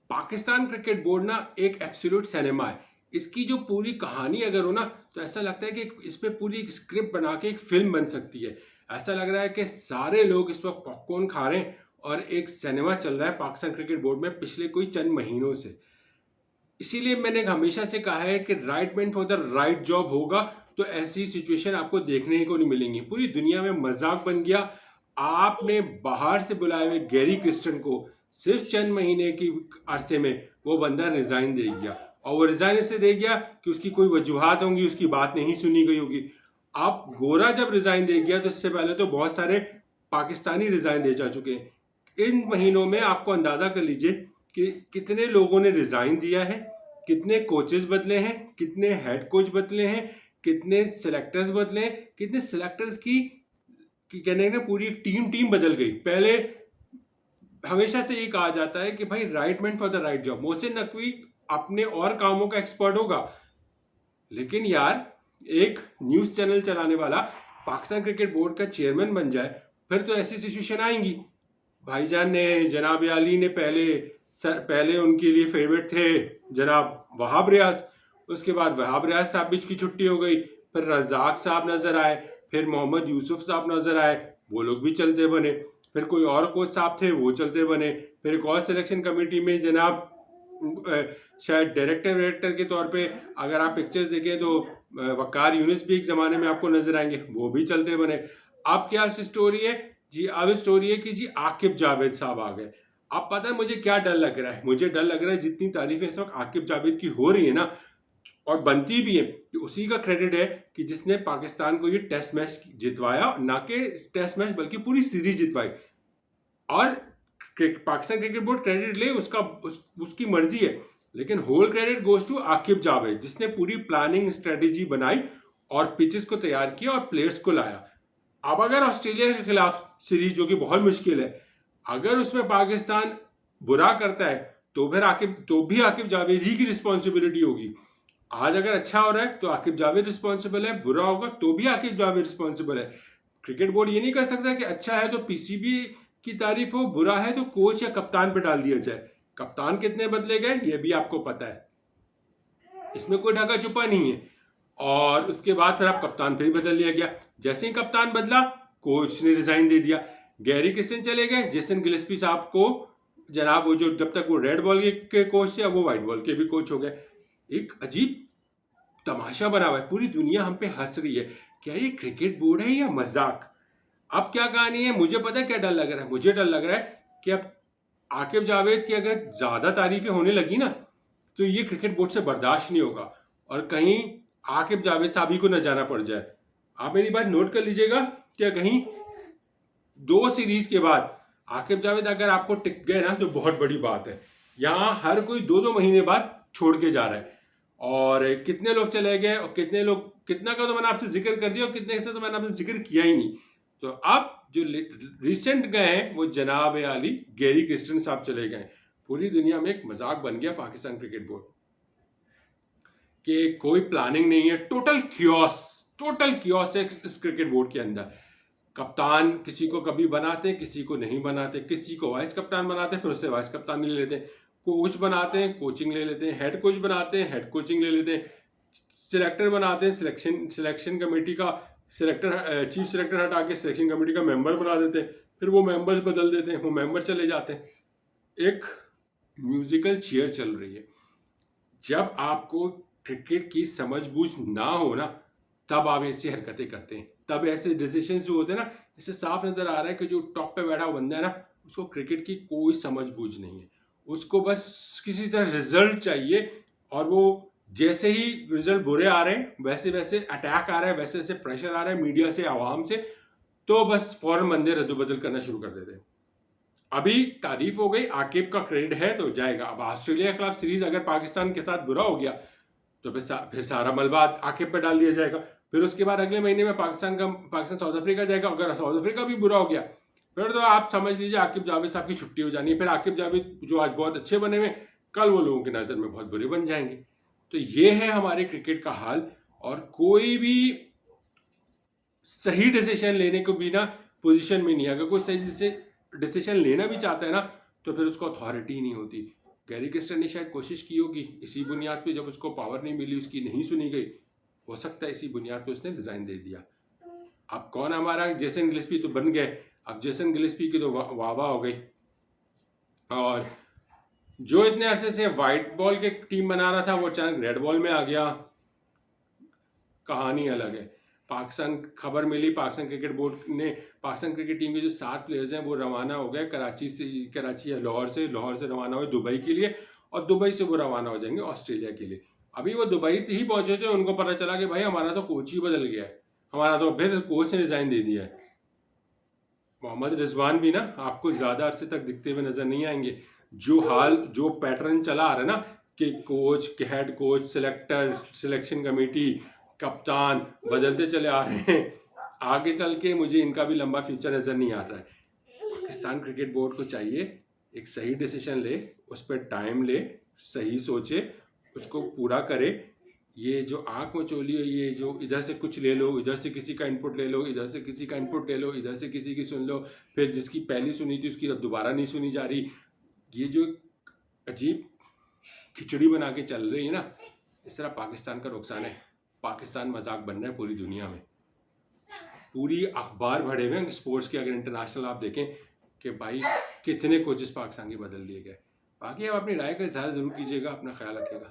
Pakistan cricket board ना एक absolute cinema है। इसकी जो पूरी कहानी अगर हो ना तो ऐसा लगता है कि इस पे पूरी एक स्क्रिप्ट बना के एक फिल्म बन सकती है। ऐसा लग रहा है कि सारे लोग इस वक्त पॉपकॉर्न खा रहे हैं और एक सिनेमा चल रहा है पाकिस्तान क्रिकेट बोर्ड में पिछले कोई चंद महीनों से। इसीलिए मैंने हमेशा से कहा है कि right man for the right job होगा तो ऐसी सिचुएशन आपको देखने ही को नहीं मिलेंगी। पूरी दुनिया में मजाक बन गया। आपने बाहर से बुलाए हुए गैरी क्रिस्टन को सिर्फ चंद महीने की अरसे में वो बंदा रिजाइन दे गया, और वो रिजाइन इससे दे गया कि उसकी कोई वजूहत होंगी, उसकी बात नहीं सुनी गई होगी। आप गोरा जब रिजाइन दे गया तो इससे पहले तो बहुत सारे पाकिस्तानी रिजाइन दे जा चुके हैं। इन महीनों में आपको अंदाजा कर लीजिए कि कितने लोगों ने रिजाइन दिया है, कितने कोचेस बदले हैं, कितने हेड कोच बदले हैं, कितने सिलेक्टर्स बदले हैं, कितने सिलेक्टर्स की कहने ना पूरी टीम बदल गई। पहले हमेशा से ये कहा जाता है कि भाई right man for the right job. Mohsin Naqvi अपने और कामों का एक्सपर्ट होगा, लेकिन यार एक न्यूज चैनल चलाने वाला पाकिस्तान क्रिकेट बोर्ड का चेयरमैन बन जाए फिर तो ऐसी सिचुएशन आएंगी। भाईजान ने जनाब अली ने पहले उनके लिए फेवरेट थे जनाब वहाब रियाज, उसके बाद वहाब रियाज साहब बीच की छुट्टी हो गई, फिर रजाक साहब नजर आए, फिर मोहम्मद यूसुफ साहब नजर आए, वो लोग भी चलते बने, फिर कोई और कोच साहब थे वो चलते बने, फिर एक और सिलेक्शन कमेटी में जनाब शायद डायरेक्टर के तौर पे अगर आप पिक्चर्स देखें तो वकार यूनिस भी एक जमाने में आपको नजर आएंगे, वो भी चलते बने। अब क्या स्टोरी है जी? अब स्टोरी है कि जी आकिब जावेद साहब आ गए। अब पता है मुझे क्या डर लग रहा है? मुझे डर लग रहा है जितनी तारीफें इस वक्त आकिब जावेद की हो रही है ना, और बनती भी है, कि उसी का क्रेडिट है कि जिसने पाकिस्तान को ये टेस्ट मैच जितवाया, ना कि टेस्ट मैच बल्कि पूरी सीरीज जितवाई। और पाकिस्तान क्रिकेट बोर्ड क्रेडिट ले उसकी मर्जी है, लेकिन whole credit goes to Aqib Javed जिसने पूरी प्लानिंग स्ट्रेटेजी बनाई और पिचेस को तैयार किया और प्लेयर्स को लाया। अब अगर ऑस्ट्रेलिया के खिलाफ सीरीज जो कि बहुत मुश्किल है, अगर उसमें पाकिस्तान बुरा करता है तो भी आकिब जावेद ही की रिस्पॉन्सिबिलिटी होगी। आज अगर अच्छा हो रहा है तो आकिब जावेद रिस्पॉन्सिबल है, बुरा होगा तो भी आकिब जावेद रिस्पॉन्सिबल है। क्रिकेट बोर्ड ये नहीं कर सकता कि अच्छा है तो पीसीबी की तारीफ हो, बुरा है तो कोच या कप्तान पे डाल दिया जाए। कप्तान कितने बदले गए ये भी आपको पता है, इसमें कोई ढका छुपा नहीं है। और उसके बाद फिर आप कप्तान फिर बदल लिया गया। जैसे ही कप्तान बदला कोच ने रिजाइन दे दिया, गैरी क्रिस्टन चले गए, जेसन गिलेस्पी साहब को जनाब वो जो जब तक वो रेड बॉल के कोच थे वो व्हाइट बॉल के भी कोच हो गए। एक अजीब तमाशा बना हुआ है, पूरी दुनिया हम पे हंस रही है। क्या ये क्रिकेट बोर्ड है या मजाक? अब क्या कहानी है? मुझे पता है क्या डर लग रहा है। मुझे डर लग रहा है कि अब आकिब जावेद की अगर ज्यादा तारीफें होने लगी ना तो ये क्रिकेट बोर्ड से बर्दाश्त नहीं होगा और कहीं आकिब जावेद साहब ही को न जाना पड़ जाए। आप मेरी बात नोट कर लीजिएगा कि कहीं 2 सीरीज के बाद आकिब जावेद अगर आपको टिक गए ना तो बहुत बड़ी बात है। यहाँ हर कोई 2-2 महीने बाद छोड़ के जा रहा है, और कितने लोग चले गए और कितना का तो मैंने आपसे जिक्र कर दिया और कितने से तो मैंने आपसे जिक्र किया ही नहीं। तो अब जो रिसेंट गए हैं वो जनाब अली गैरी क्रिस्टन साहब चले गए। पूरी दुनिया में एक मजाक बन गया पाकिस्तान क्रिकेट बोर्ड कि कोई प्लानिंग नहीं है, टोटल क्योस है इस क्रिकेट बोर्ड के अंदर। कप्तान किसी को कभी बनाते किसी को नहीं बनाते, किसी को वाइस कप्तान बनाते फिर उससे वाइस कप्तान नहीं ले लेते, कोच बनाते हैं कोचिंग ले लेते हैं, हेड कोच बनाते हैं हेड कोचिंग ले लेते हैं, सिलेक्टर बनाते हैं सिलेक्शन कमेटी का चीफ सिलेक्टर हटा के सिलेक्शन कमेटी का मेंबर बना देते हैं, फिर वो मेंबर्स बदल देते हैं, वो मेंबर चले जाते हैं। एक म्यूजिकल चेयर चल रही है। जब आपको क्रिकेट की समझ बूझ ना हो ना तब आप ऐसी हरकतें करते हैं, तब ऐसे डिसीजन जो होते हैं ना, इससे साफ नजर आ रहा है कि जो टॉप पे बैठा बंदा है ना उसको क्रिकेट की कोई समझ बूझ नहीं है। उसको बस किसी तरह रिजल्ट चाहिए, और वो जैसे ही रिजल्ट बुरे आ रहे हैं वैसे वैसे अटैक आ रहा है, वैसे वैसे प्रेशर आ रहा है मीडिया से आवाम से, तो बस फौरन बंदे रद्दोबदल करना शुरू कर देते हैं। अभी तारीफ हो गई, आकिब का क्रेडिट है तो जाएगा। अब ऑस्ट्रेलिया के खिलाफ सीरीज अगर पाकिस्तान के साथ बुरा हो गया तो फिर सारा मलबा आकिब पे डाल दिया जाएगा। फिर उसके बाद अगले महीने में पाकिस्तान साउथ अफ्रीका जाएगा, अगर साउथ अफ्रीका भी बुरा हो गया फिर तो आप समझ लीजिए आकिब जावेद साहब की छुट्टी हो जानी है। फिर आकिब जावेद जो आज बहुत अच्छे बने हुए कल वो लोगों की नज़र में बहुत बुरे बन जाएंगे। तो ये है हमारे क्रिकेट का हाल, और कोई भी सही डिसीजन लेने को भी ना पोजीशन में नहीं है। अगर कोई सही डिसीजन लेना भी चाहता है ना तो फिर उसको अथॉरिटी नहीं होती। गैरी क्रिस्टन ने शायद कोशिश की होगी इसी बुनियाद पे, जब उसको पावर नहीं मिली, उसकी नहीं सुनी गई, हो सकता है इसी बुनियाद पे उसने रिजाइन दे दिया। अब कौन हमारा जेसन गिलेस्पी तो बन गए, अब जेसन गिलेस्पी की तो वाह वाह हो गई। और जो इतने अरसे से व्हाइट बॉल के टीम बना रहा था वो अचानक रेड बॉल में आ गया, कहानी अलग है। पाकिस्तान खबर मिली, पाकिस्तान क्रिकेट बोर्ड ने पाकिस्तान क्रिकेट टीम के जो 7 प्लेयर्स हैं वो रवाना हो गए कराची या लाहौर से रवाना हुए दुबई के लिए, और दुबई से वो रवाना हो जाएंगे ऑस्ट्रेलिया के लिए। अभी वो दुबई ही पहुंचे थे, उनको पता चला कि भाई हमारा तो कोच ही बदल गया है, हमारा तो फिर कोच ने रिजाइन दे दिया है। मोहम्मद रिजवान भी ना आपको ज्यादा अरसे तक दिखते हुए नजर नहीं आएंगे। जो पैटर्न चला आ रहा है ना कि coach, head coach, selector, selection committee, कप्तान बदलते चले आ रहे हैं, आगे चल के मुझे इनका भी लंबा फ्यूचर नजर नहीं आता है। पाकिस्तान क्रिकेट बोर्ड को चाहिए एक सही डिसीजन ले, उस पर टाइम ले, सही सोचे, उसको पूरा करे। ये जो आंख मचोली है, ये जो इधर से कुछ ले लो, इधर से किसी का इनपुट ले लो, इधर से किसी का इनपुट ले लो, इधर से किसी की सुन लो, फिर जिसकी पहली सुनी थी उसकी अब दोबारा नहीं सुनी जा रही, ये जो अजीब खिचड़ी बना के चल रही है ना, इस तरह पाकिस्तान का नुकसान है। पाकिस्तान मजाक बन रहा है पूरी दुनिया में, पूरी अखबार भरे हुए हैं स्पोर्ट्स के, अगर इंटरनेशनल आप देखें कि भाई कितने कोचेस पाकिस्तान के बदल दिए गए। बाकी आप अपनी राय का इजहार जरूर कीजिएगा, अपना ख्याल रखिएगा।